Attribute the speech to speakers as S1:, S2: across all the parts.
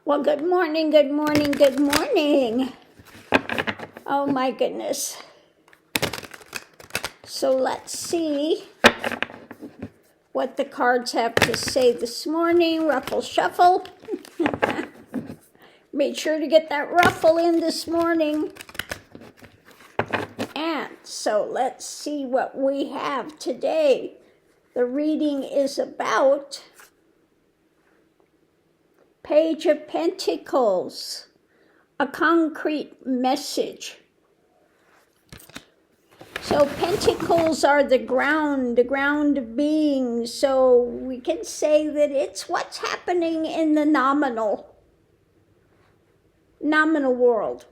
S1: Well, good morning, good morning, good morning. Oh my goodness. So let's see what the cards have to say this morning. Ruffle shuffle. Made sure to get that ruffle in this morning. And so let's see what we have today. The reading is about Page of Pentacles, a concrete message. So pentacles are the ground of being. So we can say that it's what's happening in the nominal world.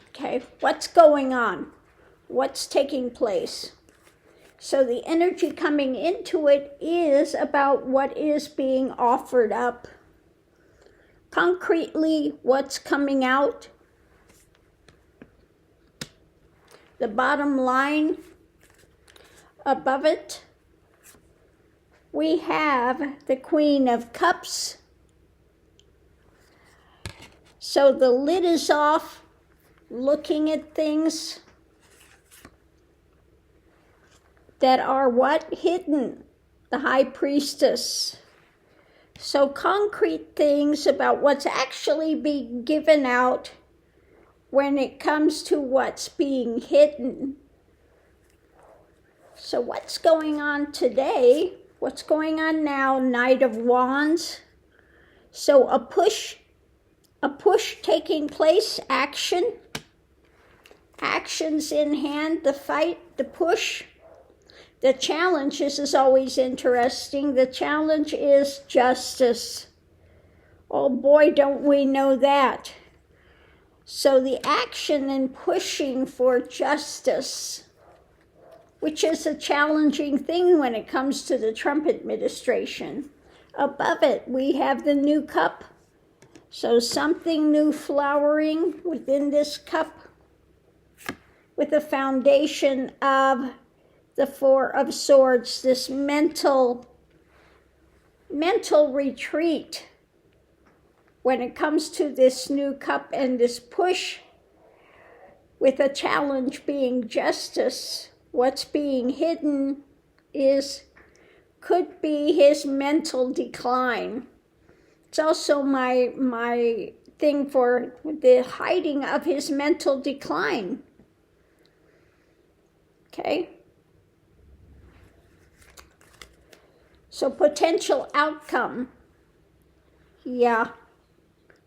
S1: Okay, what's going on? What's taking place? So the energy coming into it is about what is being offered up. Concretely, what's coming out. The bottom line above it, we have the Queen of Cups. So the lid is off, looking at things that are what? Hidden. The High Priestess. So concrete things about what's actually being given out when it comes to what's being hidden. So what's going on today? What's going on now? Knight of Wands. So a push taking place, action. Actions in hand, the fight, the push. The challenge, this is always interesting, the challenge is justice. Oh boy, don't we know that. So the action and pushing for justice, which is a challenging thing when it comes to the Trump administration. Above it, we have the new cup. So something new flowering within this cup with a foundation of the Four of Swords, this mental retreat when it comes to this new cup and this push with a challenge being justice. What's being hidden could be his mental decline. It's also my thing for the hiding of his mental decline. Okay. So potential outcome, yeah.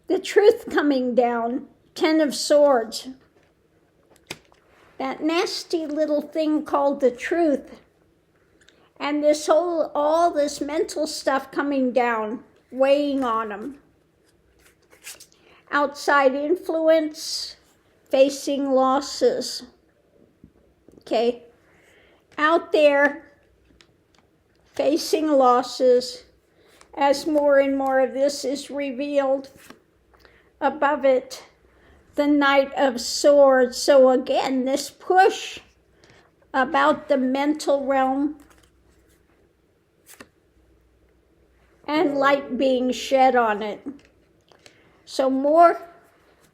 S1: The truth coming down, 10 of Swords. That nasty little thing called the truth. And all this mental stuff coming down, weighing on him. Outside influence, facing losses. Okay, out there, facing losses as more and more of this is revealed. Above it, the Knight of Swords. So again, this push about the mental realm and light being shed on it. So more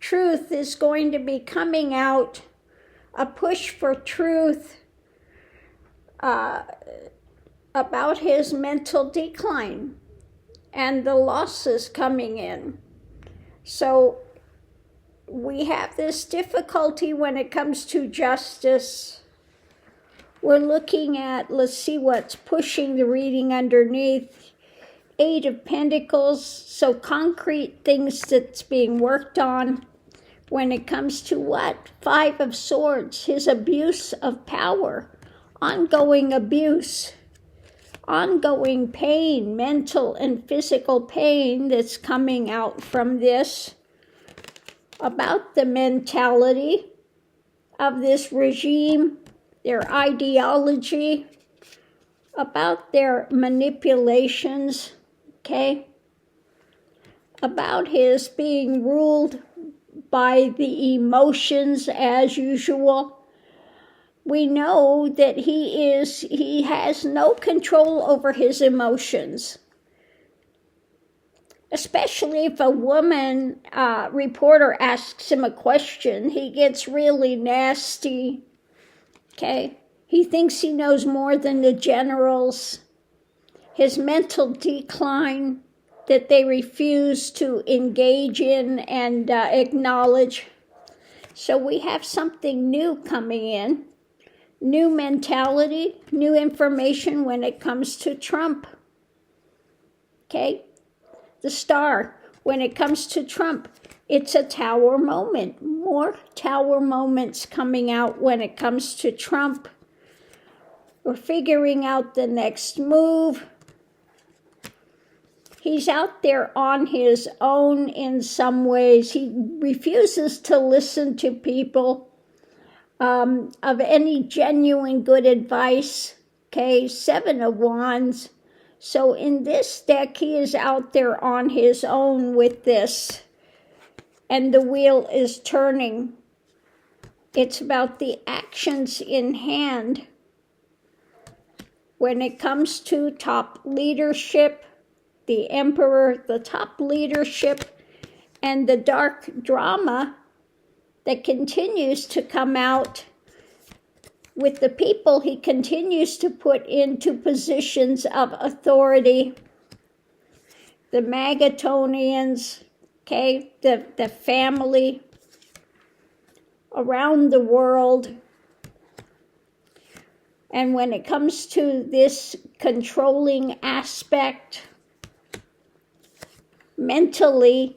S1: truth is going to be coming out, a push for truth, about his mental decline and the losses coming in. So we have this difficulty when it comes to justice. We're looking at, let's see what's pushing the reading underneath. 8 of Pentacles, so concrete things that's being worked on. When it comes to what? 5 of Swords, his abuse of power, ongoing abuse. Ongoing pain, mental and physical pain that's coming out from this, about the mentality of this regime, their ideology, about their manipulations, okay? About his being ruled by the emotions as usual. We know that he has no control over his emotions. especially if a woman reporter asks him a question, he gets really nasty, okay? He thinks he knows more than the generals. His mental decline that they refuse to engage in and acknowledge. So we have something new coming in, new mentality, new information when it comes to Trump. Okay? The star, when it comes to Trump, it's a tower moment. More tower moments coming out when it comes to Trump. We're figuring out the next move. He's out there on his own in some ways. He refuses to listen to people of any genuine good advice. Okay, 7 of Wands. So in this deck, he is out there on his own with this. And the wheel is turning. It's about the actions in hand. When it comes to top leadership, the Emperor, the top leadership, and the dark drama that continues to come out with the people he continues to put into positions of authority. The Magatonians, okay, the family around the world. And when it comes to this controlling aspect, mentally,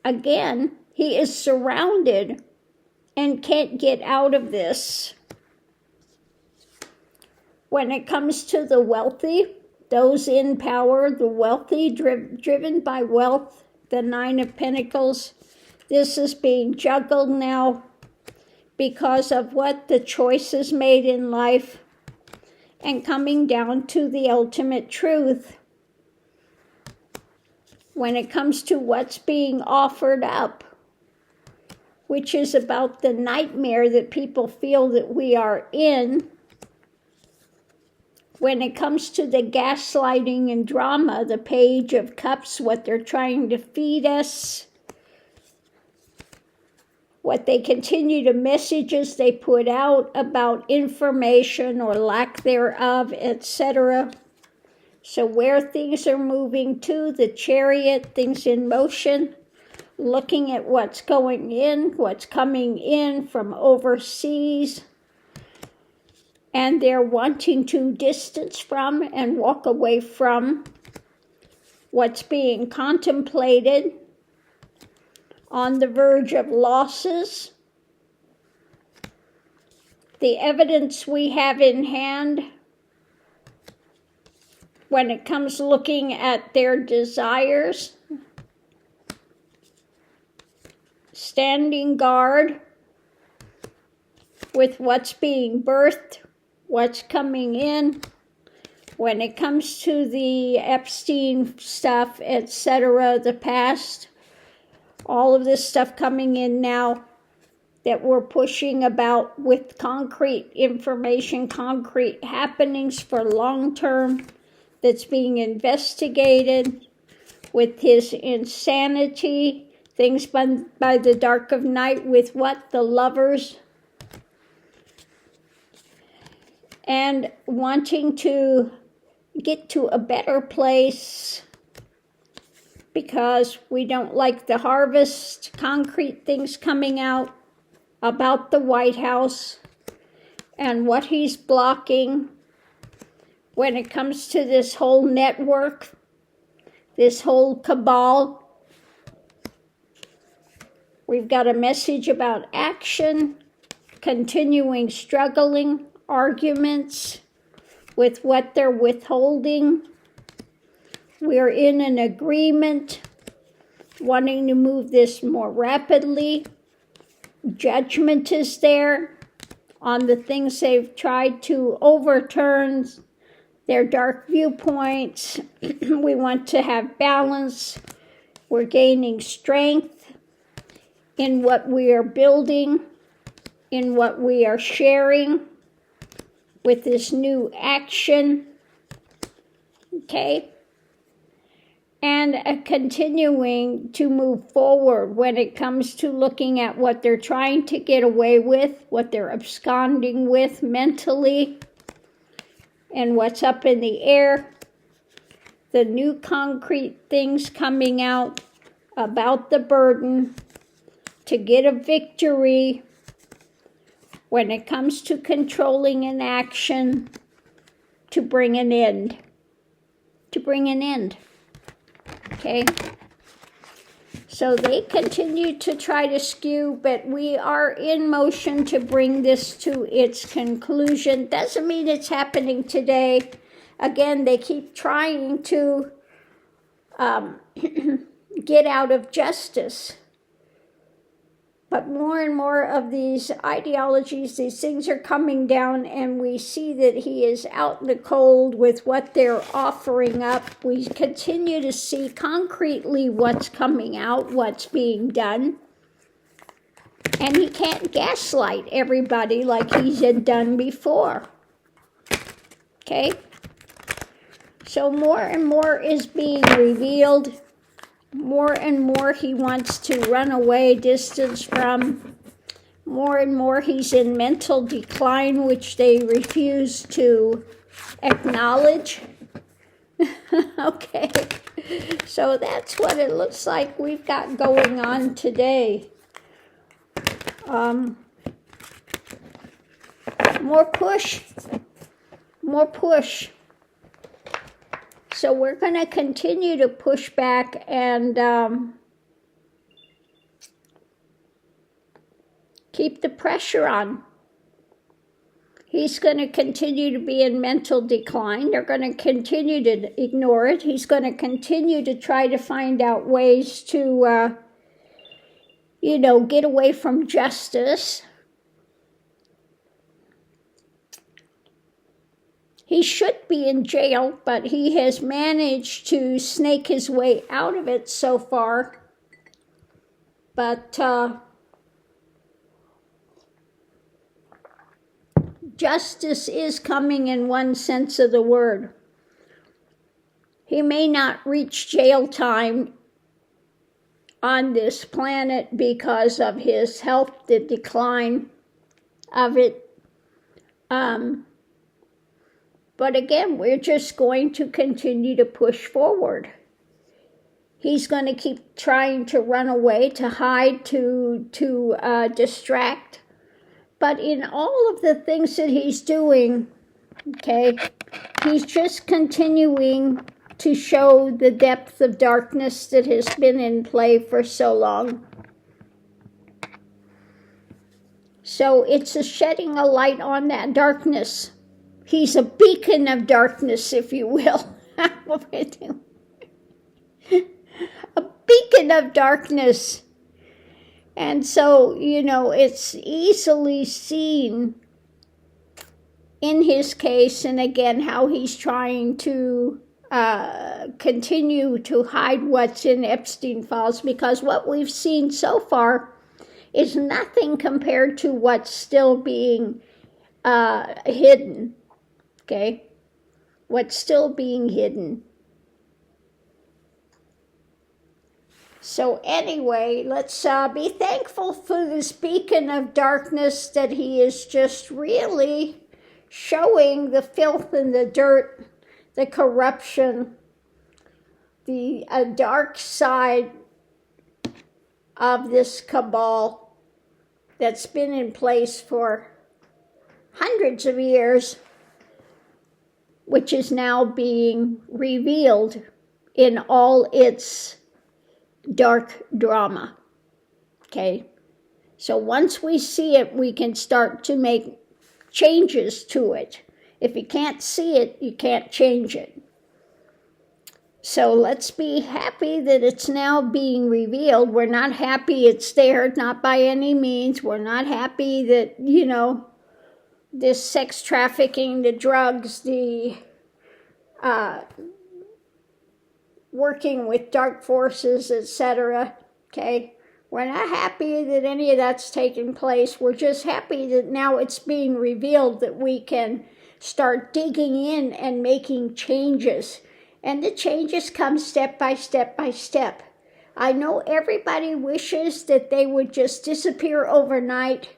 S1: again, he is surrounded and can't get out of this. When it comes to the wealthy, those in power, the wealthy, driven by wealth, the 9 of Pentacles, this is being juggled now because of what the choices made in life and coming down to the ultimate truth. When it comes to what's being offered up, which is about the nightmare that people feel that we are in. When it comes to the gaslighting and drama, the Page of Cups, what they're trying to feed us, what they continue to messages they put out about information or lack thereof, etc. So where things are moving to, the Chariot, things in motion, looking at what's going in, what's coming in from overseas, and they're wanting to distance from and walk away from what's being contemplated, on the verge of losses. The evidence we have in hand when it comes looking at their desires, standing guard with what's being birthed, what's coming in. When it comes to the Epstein stuff, etc., the past, all of this stuff coming in now that we're pushing about with concrete information, concrete happenings for long term that's being investigated with his insanity, things by the dark of night with what? The Lovers. And wanting to get to a better place because we don't like the harvest, concrete things coming out about the White House and what he's blocking when it comes to this whole network, this whole cabal. We've got a message about action, continuing struggling, arguments with what they're withholding. We're in an agreement, wanting to move this more rapidly. Judgment is there on the things they've tried to overturn, their dark viewpoints. We want to have balance. We're gaining strength in what we are building, in what we are sharing with this new action. Okay? and continuing to move forward when it comes to looking at what they're trying to get away with, what they're absconding with mentally, and what's up in the air. The new concrete things coming out about the burden to get a victory when it comes to controlling an action, to bring an end. To bring an end. Okay? So they continue to try to skew, but we are in motion to bring this to its conclusion. Doesn't mean it's happening today. Again, they keep trying to get out of justice. But more and more of these ideologies, these things are coming down, and we see that he is out in the cold with what they're offering up. We continue to see concretely what's coming out, what's being done. And he can't gaslight everybody like he's had done before. Okay? So more and more is being revealed. More and more he wants to run away, distance from. More and more he's in mental decline, which they refuse to acknowledge. Okay, so that's what it looks like we've got going on today. More push. More push. So we're going to continue to push back and keep the pressure on. He's going to continue to be in mental decline. They're going to continue to ignore it. He's going to continue to try to find out ways to, get away from justice. He should be in jail, but he has managed to snake his way out of it so far. But justice is coming in one sense of the word. He may not reach jail time on this planet because of his health, the decline of it. But again, we're just going to continue to push forward. He's going to keep trying to run away, to hide, to distract. But in all of the things that he's doing, okay, he's just continuing to show the depth of darkness that has been in play for so long. So it's a shedding a light on that darkness. He's a beacon of darkness, if you will. A beacon of darkness. And so, it's easily seen in his case, and again, how he's trying to continue to hide what's in Epstein files, because what we've seen so far is nothing compared to what's still being hidden. Okay, what's still being hidden. So anyway, let's be thankful for this beacon of darkness, that he is just really showing the filth and the dirt, the corruption, the dark side of this cabal that's been in place for hundreds of years, which is now being revealed in all its dark drama. Okay? So once we see it, we can start to make changes to it. If you can't see it, you can't change it. So let's be happy that it's now being revealed. We're not happy it's there, not by any means. We're not happy that, this sex trafficking, the drugs, the working with dark forces, etc. Okay? We're not happy that any of that's taking place. We're just happy that now it's being revealed, that we can start digging in and making changes And the changes come step by step by step. I know everybody wishes that they would just disappear overnight,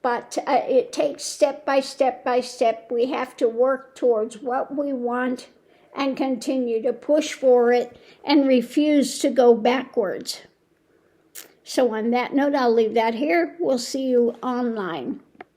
S1: but it takes step by step by step. We have to work towards what we want and continue to push for it and refuse to go backwards. So on that note, I'll leave that here. We'll see you online.